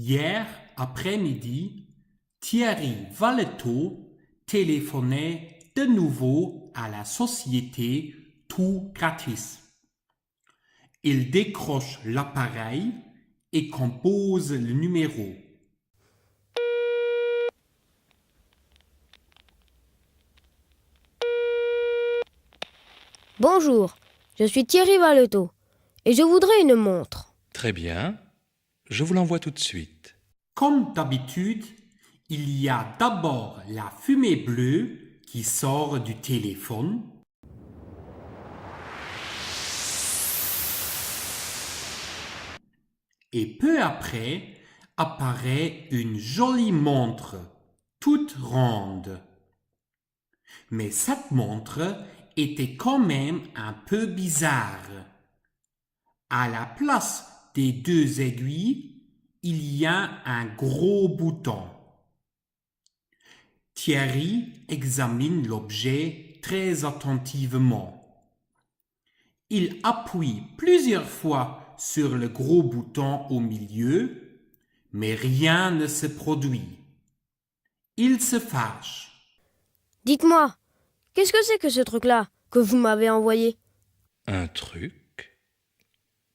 Hier après-midi, Thierry Valetot téléphonait de nouveau à la société Tout Gratis. Il décroche l'appareil et compose le numéro. Bonjour, je suis Thierry Valetot et je voudrais une montre. Très bien, je vous l'envoie tout de suite. Comme d'habitude, il y a d'abord la fumée bleue qui sort du téléphone. Et peu après, apparaît une jolie montre, toute ronde. Mais cette montre était quand même un peu bizarre. À la place des deux aiguilles, il y a un gros bouton. Thierry examine l'objet très attentivement. Il appuie plusieurs fois sur le gros bouton au milieu, mais rien ne se produit. Il se fâche. Dites-moi, qu'est-ce que c'est que ce truc-là que vous m'avez envoyé? Un truc?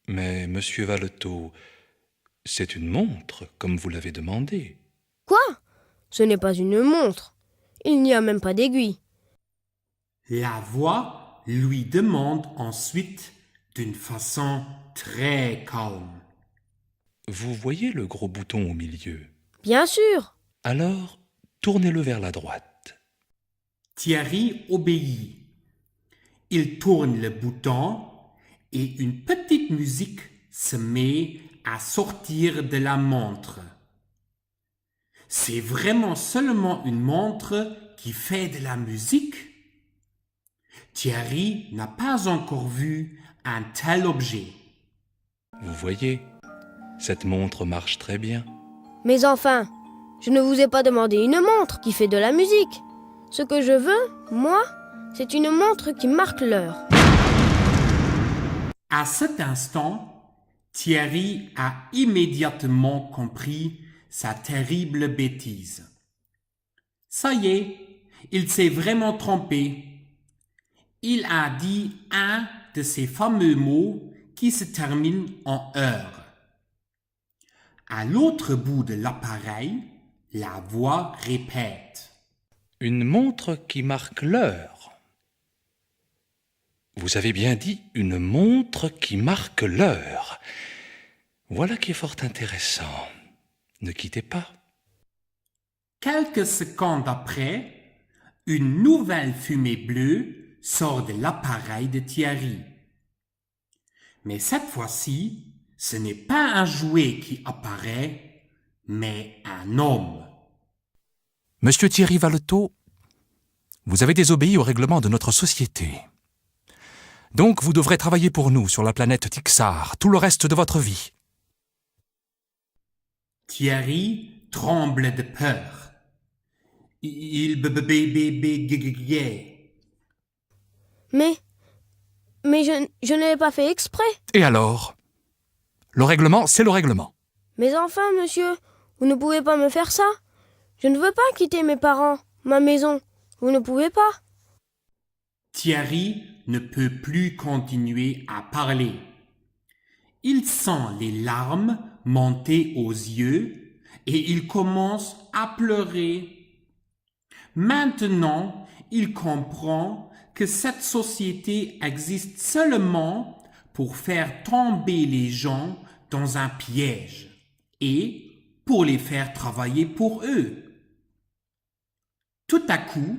Mais, monsieur Valetot, c'est une montre, comme vous l'avez demandé. Quoi? Ce n'est pas une montre. Il n'y a même pas d'aiguille. La voix lui demande ensuite d'une façon très calme. Vous voyez le gros bouton au milieu? Bien sûr. Alors, tournez-le vers la droite. Thierry obéit. Il tourne le bouton et une petite musique se met à sortir de la montre. C'est vraiment seulement une montre qui fait de la musique? Thierry n'a pas encore vu un tel objet. Vous voyez, cette montre marche très bien. Mais enfin, je ne vous ai pas demandé une montre qui fait de la musique. Ce que je veux, moi, c'est une montre qui marque l'heure. À cet instant, Thierry a immédiatement compris sa terrible bêtise. Ça y est, il s'est vraiment trompé. Il a dit un de ces fameux mots qui se terminent en heure. À l'autre bout de l'appareil, la voix répète. Une montre qui marque l'heure. Vous avez bien dit une montre qui marque l'heure. Voilà qui est fort intéressant. Ne quittez pas. Quelques secondes après, une nouvelle fumée bleue sort de l'appareil de Thierry. Mais cette fois-ci, ce n'est pas un jouet qui apparaît, mais un homme. Monsieur Thierry Valetot, vous avez désobéi au règlement de notre société. Donc vous devrez travailler pour nous sur la planète Tixar tout le reste de votre vie. Thierry tremble de peur. Il bégayait. Mais je ne l'ai pas fait exprès. Et alors? Le règlement, c'est le règlement. Mais enfin, monsieur, vous ne pouvez pas me faire ça. Je ne veux pas quitter mes parents, ma maison. Vous ne pouvez pas. Thierry ne peut plus continuer à parler. Il sent les larmes monter aux yeux et il commence à pleurer. Maintenant, il comprend que cette société existe seulement pour faire tomber les gens dans un piège et pour les faire travailler pour eux. Tout à coup,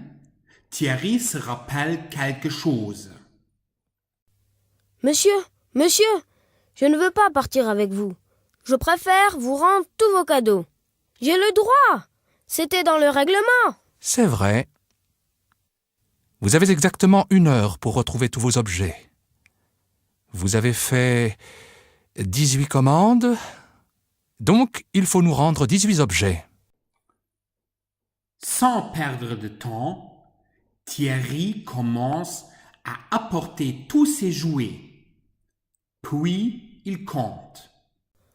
Thierry se rappelle quelque chose. Monsieur, je ne veux pas partir avec vous. Je préfère vous rendre tous vos cadeaux. J'ai le droit. C'était dans le règlement. C'est vrai. Vous avez exactement 1 heure pour retrouver tous vos objets. Vous avez fait 18 commandes, donc il faut nous rendre 18 objets. Sans perdre de temps, Thierry commence à apporter tous ses jouets. Puis il compte.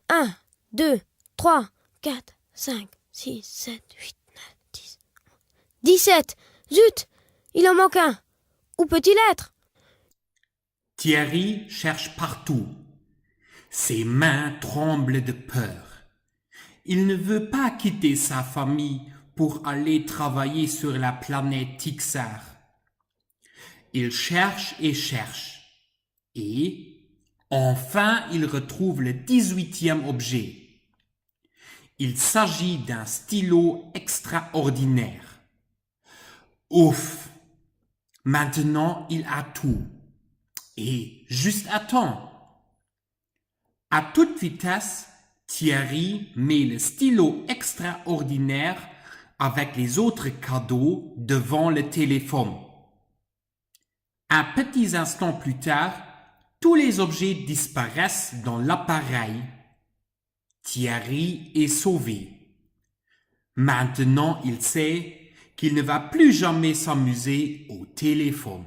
1, 2, 3, 4, 5, 6, 7, 8, 9, 10, 17. Zut! Il en manque un. Où peut-il être? Thierry cherche partout. Ses mains tremblent de peur. Il ne veut pas quitter sa famille pour aller travailler sur la planète Tixar. Il cherche et cherche. Et, enfin, il retrouve le 18e objet. Il s'agit d'un stylo extraordinaire. Ouf! Maintenant, il a tout. Et juste à temps. À toute vitesse, Thierry met le stylo extraordinaire avec les autres cadeaux devant le téléphone. Un petit instant plus tard, tous les objets disparaissent dans l'appareil. Thierry est sauvé. Maintenant, il sait qu'il ne va plus jamais s'amuser au téléphone.